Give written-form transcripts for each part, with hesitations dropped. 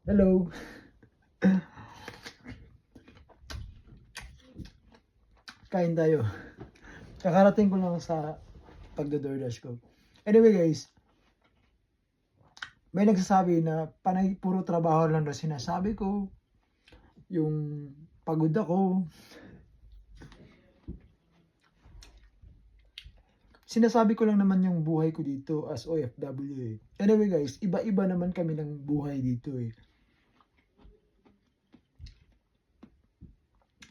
Hello. Kain tayo. Kakarating ko lang sa pagdo-DoorDash ko. Anyway guys, may nagsasabi na panay puro trabaho lang daw sinasabi ko. Yung pagod ako. Sinasabi ko lang naman yung buhay ko dito as OFW eh. Anyway guys, iba-iba naman kami ng buhay dito eh.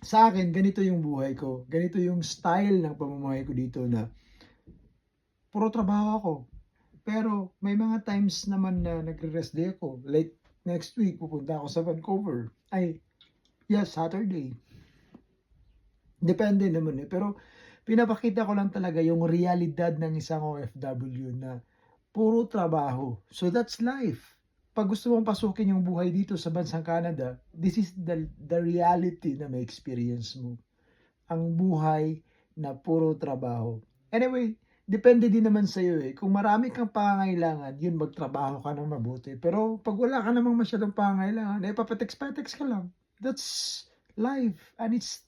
Sa akin, ganito yung buhay ko. Ganito yung style ng pamumuhay ko dito na puro trabaho ako. Pero may mga times naman na nagre-rest day ako. Like next week, pupunta ako sa Vancouver. Yes, Saturday. Depende naman eh. Pero pinapakita ko lang talaga yung realidad ng isang OFW na puro trabaho. So that's life. Pag gusto mong pasukin yung buhay dito sa bansang Canada, this is the reality na may experience mo. Ang buhay na puro trabaho. Anyway, depende din naman sa iyo eh. Kung marami kang pangangailangan, yun magtrabaho ka ng mabuti. Pero pag wala ka namang masyadong pangangailangan, eh papatex-patex ka lang. That's life and it's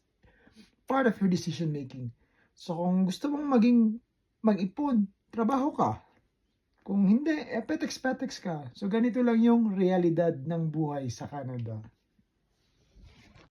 part of your decision making. So kung gusto mong mag-ipon, trabaho ka. Kung hindi, eh petex-petex ka. So ganito lang yung realidad ng buhay sa Canada.